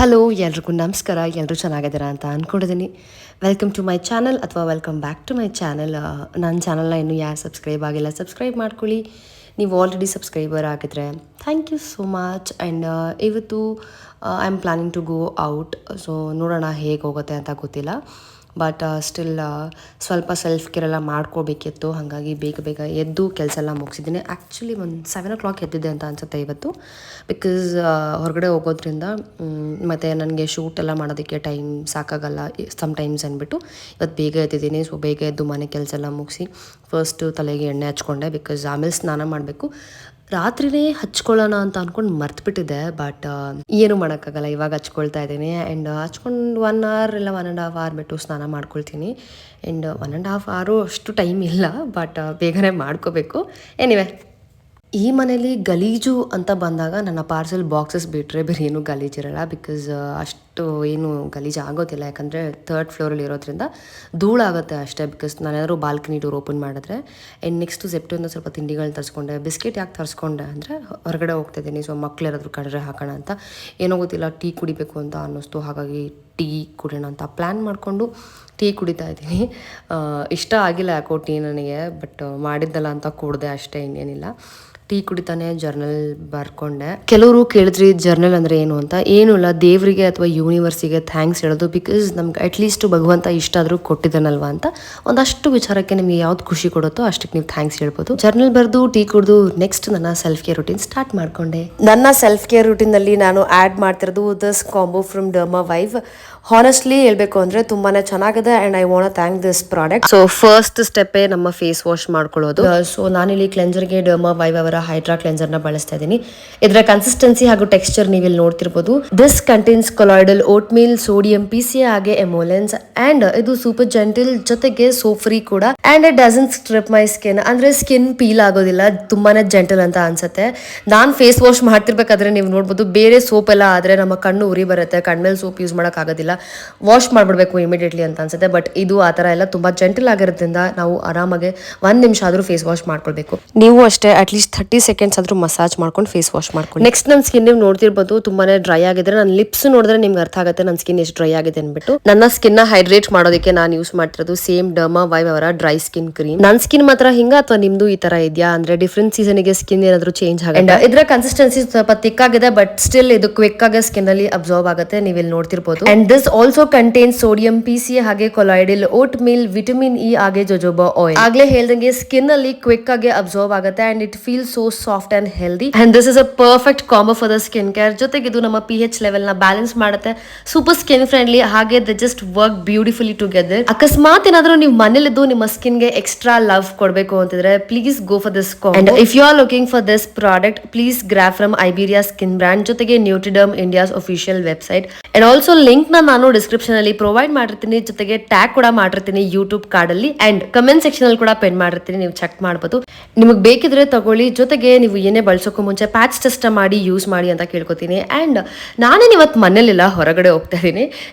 Hello ಎಲ್ರಿಗೂ ನಮಸ್ಕಾರ. ಎಲ್ಲರೂ ಚೆನ್ನಾಗಿದ್ದೀರಾ ಅಂತ ಅಂದ್ಕೊಂಡಿದ್ದೀನಿ. ವೆಲ್ಕಮ್ ಟು ಮೈ ಚಾನಲ್ ಅಥವಾ welcome back to my channel. ನನ್ನ ಚಾನಲ್ನ ಇನ್ನೂ ಯಾರು ಸಬ್ಸ್ಕ್ರೈಬ್ ಆಗಿಲ್ಲ, ಸಬ್ಸ್ಕ್ರೈಬ್ ಮಾಡ್ಕೊಳ್ಳಿ. ನೀವು ಆಲ್ರೆಡಿ ಸಬ್ಸ್ಕ್ರೈಬರ್ ಆಗಿದ್ರೆ thank you so much. And ಇವತ್ತು I am planning to go out. So ನೋಡೋಣ ಹೇಗೆ ಹೋಗುತ್ತೆ ಅಂತ ಗೊತ್ತಿಲ್ಲ. ಬಟ್ ಸ್ಟಿಲ್ ಸ್ವಲ್ಪ ಸೆಲ್ಫ್ ಕೇರ್ ಎಲ್ಲ ಮಾಡ್ಕೋಬೇಕಿತ್ತು. ಹಾಗಾಗಿ ಬೇಗ ಬೇಗ ಎದ್ದು ಕೆಲಸ ಎಲ್ಲ ಮುಗಿಸಿದ್ದೀನಿ. ಆ್ಯಕ್ಚುಲಿ ಒಂದು 7 o'clock ಎದ್ದಿದ್ದೆ ಅಂತ ಅನಿಸುತ್ತೆ ಇವತ್ತು. ಬಿಕಾಸ್ ಹೊರಗಡೆ ಹೋಗೋದ್ರಿಂದ ಮತ್ತು ನನಗೆ ಶೂಟ್ ಎಲ್ಲ ಮಾಡೋದಕ್ಕೆ ಟೈಮ್ ಸಾಕಾಗಲ್ಲ ಸಮ್ಟೈಮ್ಸ್ ಅಂದ್ಬಿಟ್ಟು ಇವತ್ತು ಬೇಗ ಎದ್ದಿದ್ದೀನಿ. ಸೊ ಬೇಗ ಎದ್ದು ಮನೆ ಕೆಲಸ ಎಲ್ಲ ಮುಗಿಸಿ ಫಸ್ಟು ತಲೆಗೆ ಎಣ್ಣೆ ಹಚ್ಕೊಂಡೆ. ಬಿಕಾಸ್ ಆಮೇಲೆ ಸ್ನಾನ ಮಾಡಬೇಕು. ರಾತ್ರಿನೇ ಹಚ್ಕೊಳ್ಳೋಣ ಅಂತ ಅಂದ್ಕೊಂಡು ಮರ್ತುಬಿಟ್ಟಿದ್ದೆ. ಬಟ್ ಏನು ಮಾಡೋಕ್ಕಾಗಲ್ಲ, ಇವಾಗ ಹಚ್ಕೊಳ್ತಾ ಇದ್ದೀನಿ. ಆ್ಯಂಡ್ ಹಚ್ಕೊಂಡು 1 hour ಇಲ್ಲ 1.5 hour ಬಿಟ್ಟು ಸ್ನಾನ ಮಾಡ್ಕೊಳ್ತೀನಿ. ಆ್ಯಂಡ್ 1.5 hour ಅಷ್ಟು ಟೈಮ್ ಇಲ್ಲ, ಬಟ್ ಬೇಗನೆ ಮಾಡ್ಕೋಬೇಕು. ಎನಿವೆ, ಈ ಮನೇಲಿ ಗಲೀಜು ಅಂತ ಬಂದಾಗ ನನ್ನ ಪಾರ್ಸೆಲ್ ಬಾಕ್ಸಸ್ ಬಿಟ್ಟರೆ ಬೇರೆ ಏನೂ ಗಲೀಜಿರಲ್ಲ. ಬಿಕಾಸ್ ಅಷ್ಟು ಏನು ಗಲೀಜು ಆಗೋದಿಲ್ಲ, ಯಾಕಂದರೆ 3rd ಫ್ಲೋರಲ್ಲಿ ಇರೋದ್ರಿಂದ ಧೂಳಾಗುತ್ತೆ ಅಷ್ಟೇ. ಬಿಕಾಸ್ ನಾನೇನಾದ್ರು ಬಾಲ್ಕನಿ ಡೋರ್ ಓಪನ್ ಮಾಡಿದ್ರೆ. ಆ್ಯಂಡ್ ನೆಕ್ಸ್ಟು ಜೆಪ್ಟೋಯಿಂದ ಸ್ವಲ್ಪ ತಿಂಡಿಗಳು ತರಿಸ್ಕೊಂಡೆ. ಬಿಸ್ಕೆಟ್ ಯಾಕೆ ತರಿಸ್ಕೊಂಡೆ ಅಂದರೆ ಹೊರಗಡೆ ಹೋಗ್ತಾಯಿದ್ದೀನಿ. ಸೊ ಮಕ್ಳು ಯಾರಾದರೂ ಕಡ್ರೆ ಹಾಕೋಣ ಅಂತ. ಏನೋ ಗೊತ್ತಿಲ್ಲ, ಟೀ ಕುಡಿಬೇಕು ಅಂತ ಅನ್ನಿಸ್ತು. ಹಾಗಾಗಿ ಟೀ ಕುಡಿಯೋಣ ಅಂತ ಪ್ಲ್ಯಾನ್ ಮಾಡಿಕೊಂಡು ಟೀ ಕುಡಿತಾ ಇದ್ದೀನಿ. ಇಷ್ಟ ಆಗಿಲ್ಲ ಯಾಕೋ ಟೀ ನನಗೆ, ಬಟ್ ಮಾಡಿದ್ದಲ್ಲ ಅಂತ ಕುಡಿದೆ ಅಷ್ಟೇ, ಇನ್ನೇನಿಲ್ಲ. ಟೀ ಕುಡಿತಾನೆ ಜರ್ನಲ್ ಬರ್ಕೊಂಡೆ. ಕೆಲವರು ಕೇಳಿದ್ರಿ ಜರ್ನಲ್ ಅಂದರೆ ಏನು ಅಂತ. ಏನೂ ಇಲ್ಲ, ದೇವರಿಗೆ ಅಥವಾ ಯೂನಿವರ್ಸಿಗೆ ಥ್ಯಾಂಕ್ಸ್ ಹೇಳೋದು. ಬಿಕಾಸ್ ನಮ್ಗೆ ಅಟ್ಲೀಸ್ಟ್ ಭಗವಂತ ಇಷ್ಟ ಆದರೂ ಕೊಟ್ಟಿದ್ದಾನಲ್ವ ಅಂತ ಒಂದಷ್ಟು ವಿಚಾರಕ್ಕೆ ನಿಮಗೆ ಯಾವ್ದು ಖುಷಿ ಕೊಡುತ್ತೋ ಅಷ್ಟಕ್ಕೆ ನೀವು ಥ್ಯಾಂಕ್ಸ್ ಹೇಳ್ಬೋದು. ಜರ್ನಲ್ ಬರೆದು ಟೀ ಕುಡಿದು ನೆಕ್ಸ್ಟ್ ನನ್ನ ಸೆಲ್ಫ್ ಕೇರ್ ರೂಟೀನ್ ಸ್ಟಾರ್ಟ್ ಮಾಡ್ಕೊಂಡೆ. ನನ್ನ ಸೆಲ್ಫ್ ಕೇರ್ ರೂಟೀನಲ್ಲಿ ನಾನು ಆ್ಯಡ್ ಮಾಡ್ತಿರೋದು this combo from Derma Wive. Honestly ಹೇಳ್ಬೇಕು ಅಂದರೆ ತುಂಬಾ ಚೆನ್ನಾಗಿದೆ. And I want thank this product. So first ಸ್ಟೆಪ್ಪೇ ನಮ್ಮ ಫೇಸ್ ವಾಶ್ ಮಾಡ್ಕೊಳ್ಳೋದು. ಸೊ ನಾನಿಲ್ಲಿ ಕ್ಲೆನ್ಸರ್ಗೆ ಡರ್ಮಾ ವೈವ್ ಅವರ ಹೈಡ್ರಾ ಕ್ಲೆನ್ಸರ್ನ ಬಳಸ್ತಾ ಇದ್ದೀನಿ. ಇದರ ಕನ್ಸಿಸ್ಟೆನ್ಸಿ ಹಾಗೂ ಟೆಕ್ಸ್ಚರ್ ನೀವಿಲ್ಲಿ ನೋಡ್ತಿರ್ಬೋದು. This contains colloidal oatmeal, sodium, PCA ಹಾಗೆ ಎಮೋಲೆನ್ಸ್. ಆ್ಯಂಡ್ ಇದು ಸೂಪರ್ ಜೆಂಟಲ್, ಜೊತೆಗೆ ಸೋಪ್ ಫ್ರೀ ಕೂಡ. And it doesn't strip my skin, ಅಂದರೆ ಸ್ಕಿನ್ ಪೀಲ್ ಆಗೋದಿಲ್ಲ. ತುಂಬಾನೇ ಜೆಂಟಲ್ ಅಂತ ಅನ್ಸುತ್ತೆ. ನಾನು ಫೇಸ್ ವಾಶ್ ಮಾಡ್ತಿರ್ಬೇಕಾದ್ರೆ ನೀವು ನೋಡ್ಬೋದು, ಬೇರೆ ಸೋಪ್ ಎಲ್ಲ ಆದರೆ ನಮ್ಮ ಕಣ್ಣು ಉರಿ ಬರುತ್ತೆ, ಕಣ್ಮೇಲೆ ಸೋಪ್ ಯೂಸ್ ಮಾಡೋಕ್ಕಾಗೋದಿಲ್ಲ, ವಾಶ್ ಮಾಡಿಬಿಡ್ಬೇಕು ಇಮಿಡಿಯೇಟ್ಲಿ ಅಂತ ಅನ್ಸುತ್ತೆ. ಬಟ್ ಇದು ಆ ಥರ ಎಲ್ಲ ತುಂಬ ಜೆಂಟಲ್ ಆಗಿರೋದ್ರಿಂದ ನಾವು ಆರಾಮಾಗಿ 1 ನಿಮಿಷ ಆದರೂ ಫೇಸ್ ವಾಶ್ ಮಾಡ್ಕೊಳ್ಬೇಕು. ನೀವು ಅಷ್ಟೇ ಅಟ್ಲೀಸ್ಟ್ 30 seconds ಆದರೂ ಮಸಾಜ್ ಮಾಡ್ಕೊಂಡು ಫೇಸ್ ವಾಶ್ ಮಾಡ್ಕೊಂಡು. ನೆಕ್ಸ್ಟ್ ನನ್ನ ಸ್ಕಿನ್ ನೀವು ನೋಡ್ತಿರ್ಬೋದು ತುಂಬಾನೇ ಡ್ರೈ ಆಗಿದ್ರೆ. ನನ್ನ ಲಿಪ್ಸ್ ನೋಡಿದ್ರೆ ನಿಮ್ಗೆ ಅರ್ಥ ಆಗುತ್ತೆ ನನ್ನ ಸ್ಕಿನ್ ಎಷ್ಟು ಡ್ರೈ ಆಗಿದೆ ಅಂದ್ಬಿಟ್ಟು. ನನ್ನ ಸ್ಕಿನ್ ನ ಹೈಡ್ರೇಟ್ ಮಾಡೋದಕ್ಕೆ ನಾನು ಯೂಸ್ ಮಾಡ್ತಿರೋದು ಸೇಮ್ ಡರ್ಮಾ ವೈವ್ ಅವರ ಡ್ರೈ ಸ್ಕಿನ್ ಕ್ರೀಮ್. ನನ್ನ ಸ್ಕಿನ್ ಮಾತ್ರ ಹಿಂಗ ಅಥವಾ ನಿಮ್ದು ಈ ತರ ಇದೆಯಾ ಅಂದ್ರೆ ಡಿಫ್ರೆಂಟ್ ಸೀಸನ್ಗೆ ಸ್ಕಿನ್ ಏನಾದರೂ ಚೇಂಜ್ ಆಗುತ್ತೆ. ಇದರ ಕನ್ಸಿಸ್ಟೆನ್ಸಿ ಸ್ವಲ್ಪ ಥಿಕ್ ಆಗಿದೆ, ಬಟ್ ಸ್ಟಿಲ್ ಇದು ಕ್ವಿಕ್ ಆಗಿ ಸ್ಕಿನ್ ಅಲ್ಲಿ ಅಬ್ಸರ್ವ್ ಆಗುತ್ತೆ, ನೀವು ಇಲ್ಲಿ ನೋಡ್ತಿರ್ಬೋದು. And this also contains sodium, PCA ಹಾಗೆ ಕೊಲಾಯ್ಡಿಲ್, ಓಟ್ ಮೀಲ್, ವಿಟಮಿನ್ ಇ ಹಾಗೆ ಜೊಜೋಬಾ ಆಯಿಲ್. ಆಗ್ಲೇ ಹೇಳ್ದಂಗೆ ಸ್ಕಿನ್ ಅಲ್ಲಿ ಕ್ವಿಕ್ ಆಗಿ ಅಬ್ಸರ್ವ್ ಆಗುತ್ತೆ. And it feel so soft and healthy. And this is a perfect combo for the skin care. ಜೊತೆಗೆ ಇದು ನಮ್ಮ pH ಲೆವೆಲ್ ನ ಬ್ಯಾಲೆನ್ಸ್ ಮಾಡುತ್ತೆ. ಸೂಪರ್ ಸ್ಕಿನ್ ಫ್ರೆಂಡ್ಲಿ, ಹಾಗೆ the just work beautifully together. ಅಕಸ್ಮಾತ್ ಏನಾದರೂ ನೀವು ಮನೇಲಿದ್ದು ನಿಮ್ಮ ಸ್ಕಿನ್ ಗೆ ಎಕ್ಸ್ಟ್ರಾ ಲವ್ ಕೊಡಬೇಕು ಅಂತಿದ್ರೆ please go for this combo. And if you are looking for this product please grab from Iberia skin brand, ಜೊತೆಗೆ Nutriderm India's official website. And also link ನಾನು description ಅಲ್ಲಿ ಪ್ರೊವೈಡ್ ಮಾಡಿರ್ತೀನಿ, ಜೊತೆಗೆ tag ಕೂಡ ಮಾಡಿರ್ತೀನಿ YouTube card ಅಲ್ಲಿ. And comment section ಅಲ್ಲಿ ಕೂಡ ಪೆನ್ ಮಾಡಿರ್ತೀನಿ, ನೀವು ಚೆಕ್ ಮಾಡಬಹುದು. ನಿಮಗೆ ಬೇಕಿದ್ರೆ ತಗೊಳ್ಳಿ. ಜೊತೆಗೆ ನೀವು ಏನೇ ಬಳಸೋಕ್ಕೂ ಮುಂಚೆ ಪ್ಯಾಚ್ ಟೆಸ್ಟ್ ಮಾಡಿ ಯೂಸ್ ಮಾಡಿ ಅಂತ ಕೇಳ್ಕೊತೀನಿ. ಅಂಡ್ ನಾನೇನು ಇವತ್ತು ಮನೇಲಿಲ್ಲ, ಹೊರಗಡೆ ಹೋಗ್ತಾ ಇದ್ದೀನಿ.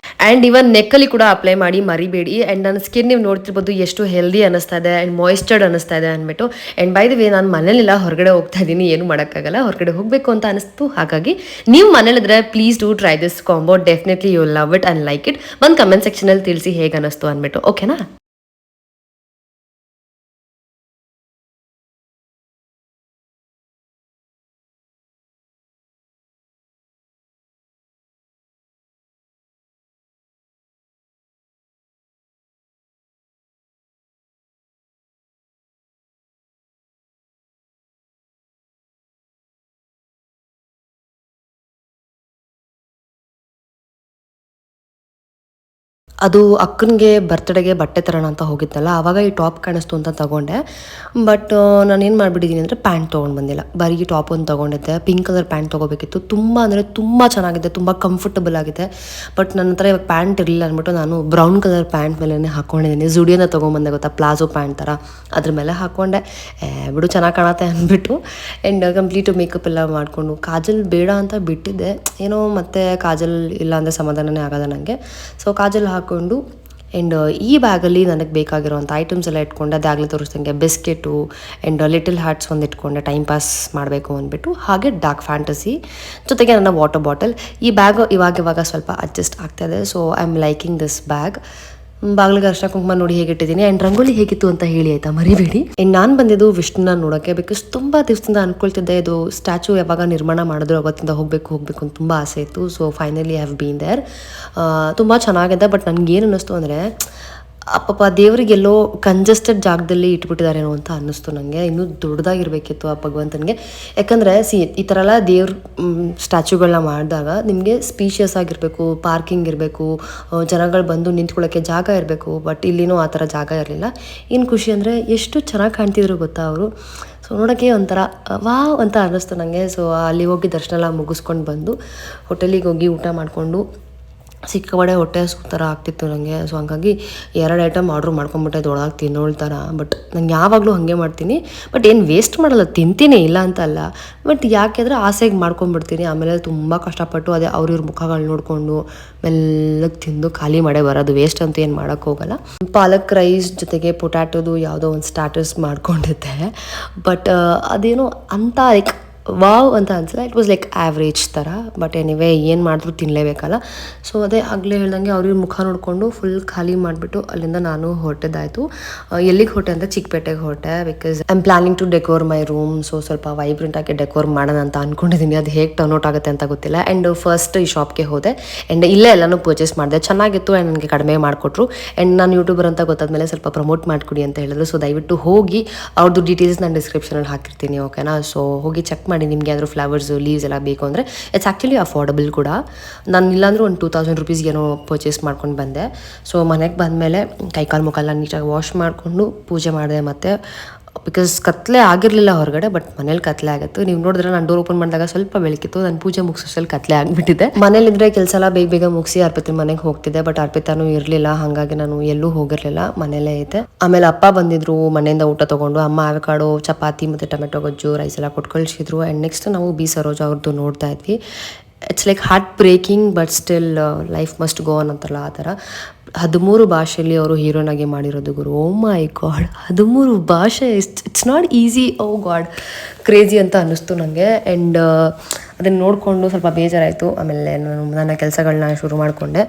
ಅಂಡ್ ಇವನ್ ನೆಕ್ಕಲ್ಲಿ ಕೂಡ ಅಪ್ಲೈ ಮಾಡಿ ಮರಿಬೇಡಿ. ಅಂಡ್ ನನ್ನ ಸ್ಕಿನ್ ನೀವು ನೋಡ್ತಿರ್ಬೋದು ಎಷ್ಟು ಹೆಲ್ದಿ ಅನಿಸ್ತಾ ಇದೆ ಅಂಡ್ ಮಾಯಿಸ್ಚರ್ಡ್ ಅನಿಸ್ತಾ ಇದೆ ಅಂದ್ಬಿಟ್ಟು. ಅಂಡ್ ಬೈ ದ ವೇ ನಾನು ಮನೇಲಿಲ್ಲ, ಹೊರಗಡೆ ಹೋಗ್ತಾ ಇದ್ದೀನಿ, ಏನು ಮಾಡೋಕ್ಕಾಗಲ್ಲ, ಹೊರಗಡೆ ಹೋಗಬೇಕು ಅಂತ ಅನಿಸ್ತು. ಹಾಗಾಗಿ ನೀವು ಮನೇಲಿದ್ರೆ please do try this combo. Definitely you love it and like it. ಒಂದು ಕಮೆಂಟ್ ಸೆಕ್ಷನ್ ಅಲ್ಲಿ ತಿಳಿಸಿ ಹೇಗೆ ಅನಿಸ್ತು ಅಂದ್ಬಿಟ್ಟು. ಓಕೆನಾ? ಅದು ಅಕ್ಕನಿಗೆ ಬರ್ತ್ಡೇಗೆ ಬಟ್ಟೆ ತರೋಣ ಅಂತ ಹೋಗಿದ್ದಲ್ಲ, ಆವಾಗ ಈ ಟಾಪ್ ಕಾಣಿಸ್ತು ಅಂತ ತಗೊಂಡೆ. ಬಟ್ ನಾನೇನು ಮಾಡಿಬಿಟ್ಟಿದ್ದೀನಿ ಅಂದರೆ ಪ್ಯಾಂಟ್ ತೊಗೊಂಡು ಬಂದಿಲ್ಲ, ಬರೀ ಟಾಪ್ ಒಂದು ತೊಗೊಂಡಿದ್ದೆ. ಪಿಂಕ್ ಕಲರ್ ಪ್ಯಾಂಟ್ ತೊಗೋಬೇಕಿತ್ತು. ತುಂಬ ಅಂದರೆ ತುಂಬ ಚೆನ್ನಾಗಿದೆ, ತುಂಬ ಕಂಫರ್ಟಬಲ್ ಆಗಿದೆ. ಬಟ್ ನನ್ನ ಹತ್ರ ಇವಾಗ ಪ್ಯಾಂಟ್ ಇರಲಿಲ್ಲ ಅಂದ್ಬಿಟ್ಟು ನಾನು ಬ್ರೌನ್ ಕಲರ್ ಪ್ಯಾಂಟ್ ಮೇಲೆ ಹಾಕ್ಕೊಂಡಿದ್ದೀನಿ. ಜುಡಿಯೋನ ತೊಗೊಂಬಂದೆ ಗೊತ್ತಾ, ಪ್ಲಾಜೋ ಪ್ಯಾಂಟ್ ಥರ, ಅದ್ರ ಮೇಲೆ ಹಾಕ್ಕೊಂಡೆ. ಬಿಡು ಚೆನ್ನಾಗಿ ಕಾಣತ್ತೆ ಅಂದ್ಬಿಟ್ಟು. ಆ್ಯಂಡ್ ಕಂಪ್ಲೀಟು ಮೇಕಪ್ ಎಲ್ಲ ಮಾಡಿಕೊಂಡು ಕಾಜಲ್ ಬೇಡ ಅಂತ ಬಿಟ್ಟಿದ್ದೆ. ಏನೋ ಮತ್ತೆ ಕಾಜಲ್ ಇಲ್ಲ ಅಂದರೆ ಸಮಾಧಾನನೇ ಆಗೋದ ನನಗೆ. ಸೊ ಕಾಜಲ್ ಹಾಕ್ಕೊಂಡು ಆ್ಯಂಡ್ ಈ ಬ್ಯಾಗಲ್ಲಿ ನನಗೆ ಬೇಕಾಗಿರೋಂಥ ಐಟಮ್ಸ್ ಎಲ್ಲ ಇಟ್ಕೊಂಡೆ. ಅದಾಗಲೇ ತೋರಿಸ್ದಂಗೆ ಬಿಸ್ಕೆಟು ಆ್ಯಂಡ್ ಲಿಟಲ್ ಹಾರ್ಟ್ಸ್ ಒಂದು ಇಟ್ಕೊಂಡೆ ಟೈಮ್ ಪಾಸ್ ಮಾಡಬೇಕು ಅಂದ್ಬಿಟ್ಟು. ಹಾಗೆ ಡಾರ್ಕ್ ಫ್ಯಾಂಟಸಿ ಜೊತೆಗೆ ನನ್ನ ವಾಟರ್ ಬಾಟಲ್. ಈ ಬ್ಯಾಗ್ ಇವಾಗ ಸ್ವಲ್ಪ ಅಡ್ಜಸ್ಟ್ ಆಗ್ತಾಯಿದೆ. So I am liking this bag. ಬಾಗಿಲಿಗೆ ಅರ್ಶಿನ ಕುಂಕುಮ ನೋಡಿ ಹೇಗಿಟ್ಟಿದ್ದೀನಿ. ಆ್ಯಂಡ್ ರಂಗೋಲಿ ಹೇಗಿತ್ತು ಅಂತ ಹೇಳಿ ಆಯಿತಾ, ಮರಿಬೇಡಿ. ಆ್ಯಂಡ್ ನಾನು ಬಂದಿದ್ದು ವಿಷ್ಣುನ ನೋಡೋಕ್ಕೆ. ಬಿಕಾಸ್ ತುಂಬ ದಿವಸದಿಂದ ಅಂದ್ಕೊಳ್ತಿದ್ದೆ ಇದು ಸ್ಟ್ಯಾಚು ಯಾವಾಗ ನಿರ್ಮಾಣ ಮಾಡಿದ್ರು ಅವತ್ತಿಂದ ಹೋಗಬೇಕು ಅಂತ ತುಂಬ ಆಸೆ ಇತ್ತು. So finally I have been there. ತುಂಬ ಚೆನ್ನಾಗಿದೆ. ಬಟ್ ನನಗೇನು ಅನ್ನಿಸ್ತು ಅಂದರೆ ಅಪ್ಪಪ್ಪ ದೇವರಿಗೆಲ್ಲೋ ಕಂಜೆಸ್ಟೆಡ್ ಜಾಗದಲ್ಲಿ ಇಟ್ಬಿಟ್ಟಿದ್ದಾರೇನೋ ಅಂತ ಅನ್ನಿಸ್ತು ನನಗೆ. ಇನ್ನೂ ದೊಡ್ಡದಾಗಿರಬೇಕಿತ್ತು ಆ ಭಗವಂತನಿಗೆ. ಯಾಕಂದರೆ ಈ ಥರ ಎಲ್ಲ ದೇವ್ರ ಸ್ಟ್ಯಾಚ್ಯೂಗಳನ್ನ ಮಾಡಿದಾಗ ನಿಮಗೆ ಸ್ಪೀಷಿಯಸ್ ಆಗಿರಬೇಕು, ಪಾರ್ಕಿಂಗ್ ಇರಬೇಕು, ಜನಗಳು ಬಂದು ನಿಂತ್ಕೊಳ್ಳೋಕ್ಕೆ ಜಾಗ ಇರಬೇಕು. ಬಟ್ ಇಲ್ಲಿನೂ ಆ ಥರ ಜಾಗ ಇರಲಿಲ್ಲ. ಇನ್ನು ಖುಷಿ ಅಂದರೆ ಎಷ್ಟು ಚೆನ್ನಾಗಿ ಕಾಣ್ತಿದ್ರು ಗೊತ್ತಾ ಅವರು. ಸೊ ನೋಡೋಕ್ಕೆ ಒಂಥರ ವಾವ್ ಅಂತ ಅನ್ನಿಸ್ತು ನನಗೆ. ಸೊ ಅಲ್ಲಿ ಹೋಗಿ ದರ್ಶನ ಎಲ್ಲ ಮುಗಿಸ್ಕೊಂಡು ಬಂದು ಹೋಟೆಲಿಗೆ ಹೋಗಿ ಊಟ ಮಾಡಿಕೊಂಡು ಸಿಕ್ಕಾಪಟ್ಟೆ ಹೊಟ್ಟೆ ಥರ ಆಗ್ತಿತ್ತು ನನಗೆ. ಸೊ ಹಂಗಾಗಿ 2 ಐಟಮ್ ಆರ್ಡ್ರ್ ಮಾಡ್ಕೊಂಬಿಟ್ಟೆ ದೊಡ್ಡದಾಗಿ ತಿನ್ನೋಳ್ ಥರ. ಬಟ್ ನಂಗೆ ಯಾವಾಗಲೂ ಹಾಗೆ ಮಾಡ್ತೀನಿ. ಬಟ್ ಏನು ವೇಸ್ಟ್ ಮಾಡಲ್ಲ, ತಿಂತೀನಿ ಇಲ್ಲ ಅಂತ ಅಲ್ಲ. ಬಟ್ ಯಾಕೆಂದರೆ ಆಸೆಗೆ ಮಾಡ್ಕೊಂಬಿಡ್ತೀನಿ. ಆಮೇಲೆ ತುಂಬ ಕಷ್ಟಪಟ್ಟು ಅದೇ ಅವ್ರ ಮುಖಗಳು ನೋಡಿಕೊಂಡು ಮೆಲ್ಲಗೆ ತಿಂದು ಖಾಲಿ ಮಾಡೇ ಬರೋದು. ವೇಸ್ಟ್ ಅಂತೂ ಏನು ಮಾಡೋಕ್ಕೆ ಹೋಗಲ್ಲ. ಪಾಲಕ್ ರೈಸ್ ಜೊತೆಗೆ ಪೊಟ್ಯಾಟೋದು ಯಾವುದೋ ಒಂದು ಸ್ಟಾರ್ಟರ್ಸ್ ಮಾಡ್ಕೊಂಡಿದ್ದೆ. ಬಟ್ ಅದೇನೋ ಅಂತ ಲೈಕ್ ವಾವ್ ಅಂತ ಅನ್ಸಲ್ಲ. ಇಟ್ ವಾಸ್ ಲೈಕ್ ಆ್ಯಾವ್ರೇಜ್ ಥರ. ಬಟ್ ಎನಿವೇ ಏನು ಮಾಡಿದ್ರು ತಿನ್ನಲೇಬೇಕಲ್ಲ. ಸೊ ಅದೇ ಆಗಲೇ ಹೇಳ್ದಂಗೆ ಅವ್ರ ಮುಖ ನೋಡಿಕೊಂಡು ಫುಲ್ ಖಾಲಿ ಮಾಡಿಬಿಟ್ಟು ಅಲ್ಲಿಂದ ನಾನು ಹೊರಟಿದ್ದಾಯಿತು. ಎಲ್ಲಿಗೆ ಹೊರಟೆ ಅಂತ ಚಿಕ್ಕಪೇಟೆಗೆ ಹೊರಟೆ. Because I am planning to decor my room. So ಸ್ವಲ್ಪ ವೈಬ್ರೆಂಟಾಗಿ ಡೆಕೋರ್ ಮಾಡೋಣ ಅಂತ ಅಂದ್ಕೊಂಡಿದ್ದೀನಿ. ಅದು ಹೇಗೆ ಟರ್ನ್ಔಟ್ ಆಗುತ್ತೆ ಅಂತ ಗೊತ್ತಿಲ್ಲ. ಆ್ಯಂಡ್ ಫಸ್ಟ್ ಈ ಶಾಪ್ಗೆ ಹೋದೆ. ಆ್ಯಂಡ್ ಇಲ್ಲೇ ಎಲ್ಲನೂ ಪರ್ಚೇಸ್ ಮಾಡಿದೆ. ಚೆನ್ನಾಗಿತ್ತು. ಆ್ಯಂಡ್ ನನಗೆ ಕಡಿಮೆ ಮಾಡಿಕೊಟ್ರು. ಆ್ಯಂಡ್ ನಾನು ಯೂಟ್ಯೂಬರ್ ಅಂತ ಗೊತ್ತಾದ್ಮೇಲೆ ಸ್ವಲ್ಪ ಪ್ರಮೋಟ್ ಮಾಡಿಕೊಡಿ ಅಂತ ಹೇಳಿದ್ರು. ಸೊ ದಯವಿಟ್ಟು ಹೋಗಿ ಅವ್ರದ್ದು ಡೀಟೇಲ್ಸ್ ನಾನು ಡಿಸ್ಕ್ರಿಪ್ಷನಲ್ಲಿ ಹಾಕಿರ್ತೀನಿ, ಓಕೆನಾ. ಸೊ ಹೋಗಿ ಚೆಕ್ ಮಾಡಿ. ನಿಮಗೆ ಯಾವ್ದಾದ್ರು ಫ್ಲವರ್ಸು ಲೀವ್ಸ್ ಎಲ್ಲ ಬೇಕು ಅಂದರೆ ಇಟ್ಸ್ ಆ್ಯಕ್ಚುಲಿ ಅಫೋರ್ಡಬಲ್ ಕೂಡ. ನಾನು ಇಲ್ಲಾಂದರೂ ಒಂದು 2000 ರುಪೀಸ್ಗೇನೋ ಪರ್ಚೇಸ್ ಮಾಡ್ಕೊಂಡು ಬಂದೆ. ಸೊ ಮನೆಗೆ ಬಂದಮೇಲೆ ಕೈಕಾಲು ಮುಖೆಲ್ಲ ನೀಟಾಗಿ ವಾಶ್ ಮಾಡಿಕೊಂಡು ಪೂಜೆ ಮಾಡಿದೆ. ಮತ್ತು ಬಿಕಾಸ್ ಕತ್ಲೆ ಆಗಿರಲಿಲ್ಲ ಹೊರಗಡೆ, ಬಟ್ ಮನೇಲಿ ಕತ್ಲೆ ಆಗಿತ್ತು. ನೀವು ನೋಡಿದ್ರೆ ನಾನು ಡೋರ್ ಓಪನ್ ಮಾಡಿದಾಗ ಸ್ವಲ್ಪ ಬೆಳಕಿತ್ತು. ನಾನು ಪೂಜೆ ಮುಗಿಸೋಷ್ಟರಲ್ಲಿ ಕತ್ಲೆ ಆಗಿಬಿಟ್ಟಿದೆ. ಮನೇಲಿದ್ರೆ ಕೆಲಸ ಎಲ್ಲ ಬೇಗ ಮುಗಿಸಿ ಅರ್ಪಿತನ ಮನೆಗೆ ಹೋಗ್ತಿದ್ದೆ. ಬಟ್ ಅರ್ಪಿತಾನು ಇರಲಿಲ್ಲ, ಹಾಗಾಗಿ ನಾನು ಎಲ್ಲೂ ಹೋಗಿರಲಿಲ್ಲ, ಮನೇಲೇ ಐತೆ. ಆಮೇಲೆ ಅಪ್ಪ ಬಂದಿದ್ರು ಮನೆಯಿಂದ ಊಟ ತೊಗೊಂಡು. ಅಮ್ಮ ಆವಕಾಡೋ, ಚಪಾತಿ ಮತ್ತು ಟೊಮೆಟೊ ಗೊಜ್ಜು, ರೈಸ್ ಎಲ್ಲ ಕೊಟ್ಟು ಕಳಿಸಿದ್ರು. ಆ್ಯಂಡ್ ನೆಕ್ಸ್ಟ್ ನಾವು ಬಿ ಸರೋಜ ಅವ್ರದ್ದು ನೋಡ್ತಾ ಇದ್ವಿ. It's like heart breaking but still life must go on ಅಂತಾರಲ್ಲ ಆ ಥರ. 13 ಭಾಷೆಯಲ್ಲಿ ಅವರು ಹೀರೋಯಿನ್ ಆಗಿ ಮಾಡಿರೋದು ಗುರು. ಓ ಮೈ ಗಾಡ್, 13 ಭಾಷೆ. It's not easy. Oh god, crazy ಅಂತ ಅನ್ನಿಸ್ತು ನನಗೆ. ಆ್ಯಂಡ್ ಅದನ್ನು ನೋಡಿಕೊಂಡು ಸ್ವಲ್ಪ ಬೇಜಾರಾಯಿತು. ಆಮೇಲೆ ನಾನು ನನ್ನ ಕೆಲಸಗಳನ್ನ ಶುರು ಮಾಡಿಕೊಂಡೆ.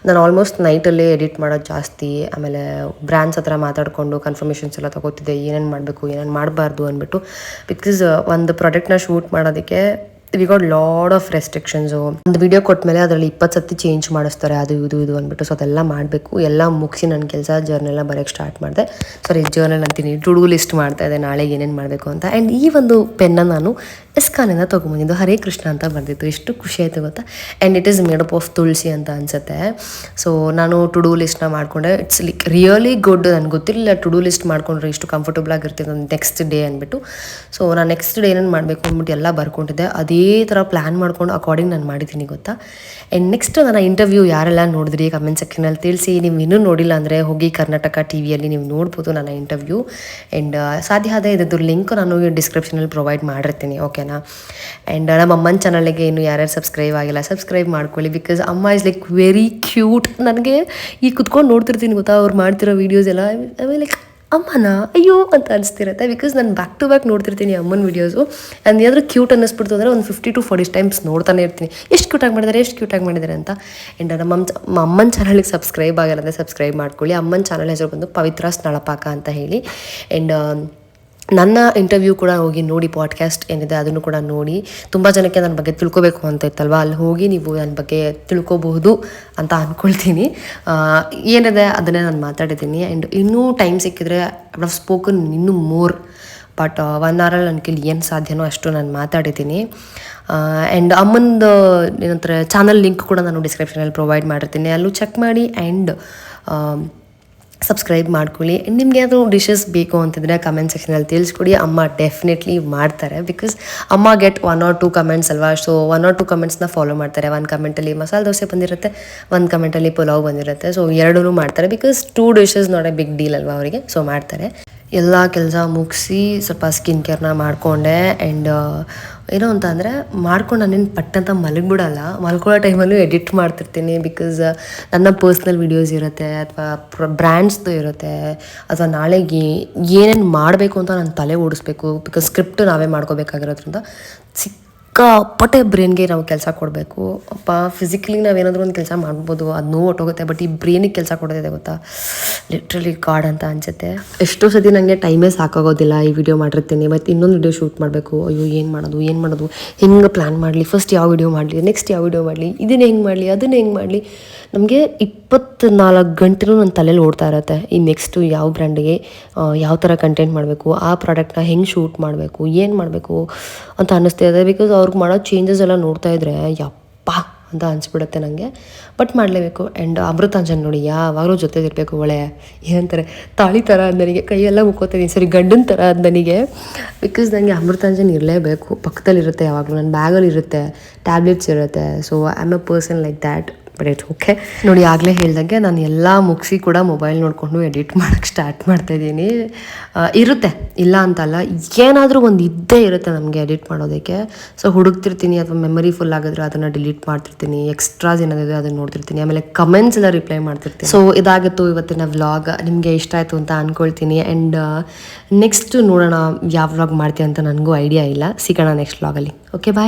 ನಾನು ಆಲ್ಮೋಸ್ಟ್ ನೈಟಲ್ಲೇ ಎಡಿಟ್ ಮಾಡೋದು ಜಾಸ್ತಿ. ಆಮೇಲೆ ಬ್ರ್ಯಾಂಡ್ಸ್ ಹತ್ರ ಮಾತಾಡಿಕೊಂಡು ಕನ್ಫರ್ಮೇಷನ್ಸ್ ಎಲ್ಲ ತೊಗೋತಿದ್ದೆ, ಏನೇನು ಮಾಡಬೇಕು ಏನೇನು ಮಾಡಬಾರ್ದು ಅಂದ್ಬಿಟ್ಟು. ಬಿಕಾಸ್ ಒಂದು ಪ್ರಾಡಕ್ಟ್ನ ಶೂಟ್ ಮಾಡೋದಕ್ಕೆ we got lot of restrictions. ಒಂದು ವಿಡಿಯೋ ಕೊಟ್ಟಮೇಲೆ ಅದರಲ್ಲಿ 20 ಸತಿ ಚೇಂಜ್ ಮಾಡಿಸ್ತಾರೆ, ಅದು ಇದು ಅಂದ್ಬಿಟ್ಟು. ಸೊ ಅದೆಲ್ಲ ಮಾಡಬೇಕು. ಎಲ್ಲ ಮುಗಿಸಿ ನನ್ನ ಕೆಲಸ ಜರ್ನೆಲ್ಲ ಬರೋಕ್ಕೆ ಸ್ಟಾರ್ಟ್ ಮಾಡಿದೆ. ಜರ್ನಲ್ ಅಂತೀನಿ, ಟು ಡೂ ಲಿಸ್ಟ್ ಮಾಡ್ತಾ ಇದ್ದೆ ನಾಳೆ ಏನೇನು ಮಾಡಬೇಕು ಅಂತ. ಆ್ಯಂಡ್ ಈ ಒಂದು ಪೆನ್ನ ನಾನು ಎಸ್ಕಾನಿಂದ ತೊಗೊಂಬಂದಿದ್ದು. ಹರೇ ಕೃಷ್ಣ ಅಂತ ಬರ್ದಿತ್ತು. ಎಷ್ಟು ಖುಷಿ ಆಯಿತು ಗೊತ್ತಾ. And it is made up of tulsi ಅಂತ ಅನಿಸುತ್ತೆ. ಸೊ ನಾನು ಟು ಡೂ ಲಿಸ್ಟ್ನ ಮಾಡಿಕೊಂಡೆ. It's like really good. ನನಗೆ ಗೊತ್ತಿರಲಿಲ್ಲ ಟು ಡೂ ಲಿಸ್ಟ್ ಮಾಡಿಕೊಂಡ್ರೆ ಇಷ್ಟು ಕಂಫರ್ಟಬಲ್ ಆಗಿರ್ತಿತ್ತು ನೆಕ್ಸ್ಟ್ ಡೇ ಅಂದ್ಬಿಟ್ಟು. ಸೊ ನಾನು ನೆಕ್ಸ್ಟ್ ಡೇ ಏನೇನು ಮಾಡಬೇಕು ಅಂದ್ಬಿಟ್ಟು ಎಲ್ಲ ಬರ್ಕೊಂಡಿದ್ದೆ. ಅದೇ ಥರ ಪ್ಲ್ಯಾನ್ ಮಾಡ್ಕೊಂಡು ಅಕಾರ್ಡಿಂಗ್ ನಾನು ಮಾಡಿದ್ದೀನಿ ಗೊತ್ತಾ. ಆ್ಯಂಡ್ ನೆಕ್ಸ್ಟ್ ನನ್ನ ಇಂಟರ್ವ್ಯೂ ಯಾರೆಲ್ಲ ನೋಡಿದ್ರಿ ಕಮೆಂಟ್ ಸೆಕ್ಷನಲ್ಲಿ ತಿಳಿಸಿ. ನೀವು ಇನ್ನೂ ನೋಡಿಲ್ಲ ಅಂದರೆ ಹೋಗಿ ಕರ್ನಾಟಕ ಟಿವಿಯಲ್ಲಿ ನೀವು ನೋಡ್ಬೋದು ನನ್ನ ಇಂಟರ್ವ್ಯೂ. ಆ್ಯಂಡ್ ಸಾಧ್ಯ ಆದ ಇದ್ದು ಲಿಂಕ್ ನಾನು ಡಿಸ್ಕ್ರಿಪ್ಷನಲ್ಲಿ ಪ್ರೊವೈಡ್ ಮಾಡಿರ್ತೀನಿ, ಓಕೆನಾ. ಆ್ಯಂಡ್ ನಮ್ಮ ಅಮ್ಮನ ಚಾನಲ್ಗೆ ಇನ್ನು ಯಾರ್ಯಾರು ಸಬ್ಸ್ಕ್ರೈಬ್ ಆಗಿಲ್ಲ ಸಬ್ಸ್ಕ್ರೈಬ್ ಮಾಡ್ಕೊಳ್ಳಿ. ಬಿಕಾಸ್ ಅಮ್ಮ ಇಸ್ ಲೈಕ್ ವೆರಿ ಕ್ಯೂಟ್. ನನಗೆ ಈಗ ಕುತ್ಕೊಂಡು ನೋಡ್ತಿರ್ತೀನಿ ಗೊತ್ತಾ ಅವ್ರು ಮಾಡ್ತಿರೋ ವೀಡಿಯೋಸ್ ಎಲ್ಲ. ಆಮೇಲೆ ಲೈಕ್ ಅಮ್ಮನ ಅಯ್ಯೋ ಅಂತ ಅನಿಸ್ತಿರುತ್ತೆ. ಬಿಕಾಸ್ ನಾನು ಬ್ಯಾಕ್ ಟು ಬ್ಯಾಕ್ ನೋಡ್ತಿರ್ತೀನಿ ಅಮ್ಮನ ವೀಡಿಯೋಸು. ಆ್ಯಂಡ್ ಏನಾದರೂ ಕ್ಯೂಟ್ ಅನ್ನಿಸ್ಬಿಡ್ತು ಅಂದರೆ ಒಂದು 50 to 40 ಟೈಮ್ಸ್ ನೋಡ್ತಾನೆ ಇರ್ತೀನಿ, ಎಷ್ಟು ಕ್ಯೂಟಾಗಿ ಮಾಡಿದ್ದಾರೆ ಅಂತ. ಆ್ಯಂಡ್ ನಮ್ಮ ಅಮ್ಮನ ಚಾನಲ್ಗೆ ಸಬ್ಸ್ಕ್ರೈಬ್ ಆಗಿಲ್ಲ ಅಂದರೆ ಸಬ್ಸ್ಕ್ರೈಬ್ ಮಾಡ್ಕೊಳ್ಳಿ. ಅಮ್ಮನ ಚಾನಲ್ ಹೆಸರು ಬಂದು ಪವಿತ್ರ ಸ್ನಳಪಾಕ ಅಂತ ಹೇಳಿ. ಆ್ಯಂಡ್ ನನ್ನ ಇಂಟರ್ವ್ಯೂ ಕೂಡ ಹೋಗಿ ನೋಡಿ, ಪಾಡ್ಕಾಸ್ಟ್ ಏನಿದೆ ಅದನ್ನು ಕೂಡ ನೋಡಿ. ತುಂಬ ಜನಕ್ಕೆ ನನ್ನ ಬಗ್ಗೆ ತಿಳ್ಕೊಬೇಕು ಅಂತ ಇತ್ತಲ್ವ, ಅಲ್ಲಿ ಹೋಗಿ ನೀವು ನನ್ನ ಬಗ್ಗೆ ತಿಳ್ಕೊಬಹುದು ಅಂತ ಅಂದ್ಕೊಳ್ತೀನಿ. ಏನಿದೆ ಅದನ್ನೇ ನಾನು ಮಾತಾಡಿದ್ದೀನಿ. ಆ್ಯಂಡ್ ಇನ್ನೂ ಟೈಮ್ ಸಿಕ್ಕಿದ್ರೆ ಐ ಹ್ಯಾವ್ ಸ್ಪೋಕನ್ ಇನ್ನೂ ಮೋರ್. ಬಟ್ 1 ಅವರಲ್ಲಿ ನನ್ನ ಕೈಲಿ ಏನು ಸಾಧ್ಯನೋ ಅಷ್ಟು ನಾನು ಮಾತಾಡಿದ್ದೀನಿ. ಆ್ಯಂಡ್ ಅಮ್ಮಂದು ಏನಂತಾರೆ ಚಾನಲ್ ಲಿಂಕ್ ಕೂಡ ನಾನು ಡಿಸ್ಕ್ರಿಪ್ಷನಲ್ಲಿ ಪ್ರೊವೈಡ್ ಮಾಡಿರ್ತೀನಿ, ಅಲ್ಲೂ ಚೆಕ್ ಮಾಡಿ. ಆ್ಯಂಡ್ ಸಬ್ಸ್ಕ್ರೈಬ್ ಮಾಡ್ಕೊಳ್ಳಿ. ನಿಮ್ಗೆ ಏನಾದರೂ ಡಿಶಸ್ ಬೇಕು ಅಂತಿದ್ರೆ ಕಮೆಂಟ್ ಸೆಕ್ಷನಲ್ಲಿ ತಿಳಿಸ್ಕೊಡಿ. ಅಮ್ಮ ಡೆಫಿನೆಟ್ಲಿ ಮಾಡ್ತಾರೆ. ಬಿಕಾಸ್ ಅಮ್ಮ ಗೆಟ್ 1 or 2 ಕಮೆಂಟ್ಸ್ ಅಲ್ವಾ. ಸೊ 1 or 2 ಕಮೆಂಟ್ಸ್ನ ಫಾಲೋ ಮಾಡ್ತಾರೆ. 1 ಕಮೆಂಟಲ್ಲಿ ಮಸಾಲೆ ದೋಸೆ ಬಂದಿರುತ್ತೆ, 1 ಕಮೆಂಟಲ್ಲಿ ಪಲಾವ್ ಬಂದಿರುತ್ತೆ. ಸೊ 2 ಮಾಡ್ತಾರೆ. Because 2 dishes not a big deal ಅಲ್ವಾ ಅವರಿಗೆ. ಸೊ ಮಾಡ್ತಾರೆ. ಎಲ್ಲ ಕೆಲಸ ಮುಗಿಸಿ ಸ್ವಲ್ಪ ಸ್ಕಿನ್ ಕೇರ್ನ ಮಾಡಿಕೊಂಡೆ. ಆ್ಯಂಡ್ ಏನೋ ಅಂತ ಅಂದರೆ ಮಾಡ್ಕೊಂಡು ನಾನೇನು ಪಟ್ಟಂತ ಮಲಗಿಬಿಡಲ್ಲ, ಮಲ್ಕೊಳ್ಳೋ ಟೈಮಲ್ಲೂ ಎಡಿಟ್ ಮಾಡ್ತಿರ್ತೀನಿ. ಬಿಕಾಸ್ ನನ್ನ ಪರ್ಸ್ನಲ್ ವೀಡಿಯೋಸ್ ಇರುತ್ತೆ ಅಥವಾ ಬ್ರ್ಯಾಂಡ್ಸ್ದು ಇರುತ್ತೆ, ಅಥವಾ ನಾಳೆಗೆ ಏನೇನು ಮಾಡಬೇಕು ಅಂತ ನಾನು ತಲೆ ಓಡಿಸ್ಬೇಕು. ಬಿಕಾಸ್ ಸ್ಕ್ರಿಪ್ಟ್ ನಾವೇ ಮಾಡ್ಕೋಬೇಕಾಗಿರೋದ್ರಿಂದ ಸಿಕ್ಕಾಪಟ್ಟೆ ಬ್ರೈನ್ಗೆ ನಾವು ಕೆಲಸ ಕೊಡಬೇಕು. ಅಪ್ಪ ಫಿಸಿಕಲಿ ನಾವೇನಾದರೂ ಒಂದು ಕೆಲಸ ಮಾಡ್ಬೋದು, ಅದು ನೋವು ಹೊಟ್ಟೋಗುತ್ತೆ. ಬಟ್ ಈ ಬ್ರೈನಿಗೆ ಕೆಲಸ ಕೊಡೋದಿದೆ ಗೊತ್ತಾ, ಲಿಟ್ರಲಿ ಗಾಡ್ ಅಂತ ಅನಿಸುತ್ತೆ. ಎಷ್ಟೋ ಸತಿ ನನಗೆ ಟೈಮೇ ಸಾಕಾಗೋದಿಲ್ಲ. ಈ ವಿಡಿಯೋ ಮಾಡಿರ್ತೀನಿ, ಮತ್ತು ಇನ್ನೊಂದು ವಿಡಿಯೋ ಶೂಟ್ ಮಾಡಬೇಕು. ಅಯ್ಯೋ ಏನು ಮಾಡೋದು, ಹೆಂಗೆ ಪ್ಲ್ಯಾನ್ ಮಾಡಲಿ, ಫಸ್ಟ್ ಯಾವ ವಿಡಿಯೋ ಮಾಡಲಿ, ನೆಕ್ಸ್ಟ್ ಯಾವ ವಿಡಿಯೋ ಮಾಡಲಿ, ಇದನ್ನು ಹೆಂಗೆ ಮಾಡಲಿ, ಅದನ್ನು ಹೆಂಗೆ ಮಾಡಲಿ. ನಮಗೆ 24 ಗಂಟೆನೂ ನನ್ನ ತಲೆಯಲ್ಲಿ ಓಡ್ತಾ ಇರುತ್ತೆ. ಈ ನೆಕ್ಸ್ಟು ಯಾವ ಬ್ರ್ಯಾಂಡಿಗೆ ಯಾವ ಥರ ಕಂಟೆಂಟ್ ಮಾಡಬೇಕು, ಆ ಪ್ರಾಡಕ್ಟ್ನ ಹೆಂಗೆ ಶೂಟ್ ಮಾಡಬೇಕು, ಏನು ಮಾಡಬೇಕು ಅಂತ ಅನ್ನಿಸ್ತಾ ಇದೆ. ಬಿಕಾಸ್ ಅವ್ರಿಗೆ ಮಾಡೋ ಚೇಂಜಸ್ ಎಲ್ಲ ನೋಡ್ತಾ ಇದ್ರೆ ಯಪ್ಪ ಅಂತ ಅನಿಸ್ಬಿಡುತ್ತೆ ನನಗೆ. ಬಟ್ ಮಾಡಲೇಬೇಕು. ಆ್ಯಂಡ್ ಅಮೃತಾಂಜನ್ ನೋಡಿ ಯಾವಾಗಲೂ ಜೊತೆಗಿರಬೇಕು. ಒಳ್ಳೆ ಏನಂತಾರೆ, ತಾಳಿ ಥರ ಅದು ನನಗೆ, ಕೈಯೆಲ್ಲ ಮುಕ್ಕೋತೀನಿ, ಸರಿ ಗಂಡನ ಥರ ಅದು ನನಗೆ. ಬಿಕಾಸ್ ನನಗೆ ಅಮೃತಾಂಜನ್ ಇರಲೇಬೇಕು, ಪಕ್ಕದಲ್ಲಿರುತ್ತೆ, ಯಾವಾಗಲೂ ನನ್ನ ಬ್ಯಾಗಲ್ಲಿ ಇರುತ್ತೆ, ಟ್ಯಾಬ್ಲೆಟ್ಸ್ ಇರುತ್ತೆ. So I am A person like that. But it's okay. ನೋಡಿ ಆಗಲೇ ಹೇಳ್ದಂಗೆ ನಾನು ಎಲ್ಲ ಮುಗಿಸಿ ಕೂಡ ಮೊಬೈಲ್ ನೋಡಿಕೊಂಡು ಎಡಿಟ್ ಮಾಡೋಕ್ಕೆ ಸ್ಟಾರ್ಟ್ ಮಾಡ್ತಾಯಿದ್ದೀನಿ. ಇರುತ್ತೆ, ಇಲ್ಲ ಅಂತಲ್ಲ, ಏನಾದರೂ ಒಂದು ಇದ್ದೇ ಇರುತ್ತೆ ನಮಗೆ ಎಡಿಟ್ ಮಾಡೋದಕ್ಕೆ. ಸೊ ಹುಡುಕ್ತಿರ್ತೀನಿ, ಅಥವಾ ಮೆಮರಿ ಫುಲ್ ಆಗಿದ್ರೆ ಅದನ್ನು ಡಿಲೀಟ್ ಮಾಡ್ತಿರ್ತೀನಿ, ಎಕ್ಸ್ಟ್ರಾಸ್ ಏನಾದಿದೆ ಅದನ್ನು ನೋಡ್ತಿರ್ತೀನಿ, ಆಮೇಲೆ ಕಮೆಂಟ್ಸ್ ಎಲ್ಲ ರಿಪ್ಲೈ ಮಾಡ್ತಿರ್ತೀನಿ. ಸೊ ಇದಾಗಿತ್ತು ಇವತ್ತಿನ ವ್ಲಾಗ್. ನಿಮಗೆ ಇಷ್ಟ ಆಯಿತು ಅಂತ ಅಂದ್ಕೊಳ್ತೀನಿ. ಆ್ಯಂಡ್ ನೆಕ್ಸ್ಟ್ ನೋಡೋಣ ಯಾವ ವ್ಲಾಗ್ ಮಾಡ್ತೀನಿ ಅಂತ ನನಗೂ ಐಡಿಯಾ ಇಲ್ಲ. ಸಿಗೋಣ ನೆಕ್ಸ್ಟ್ ವ್ಲಾಗಲ್ಲಿ. ಓಕೆ, ಬಾಯ್.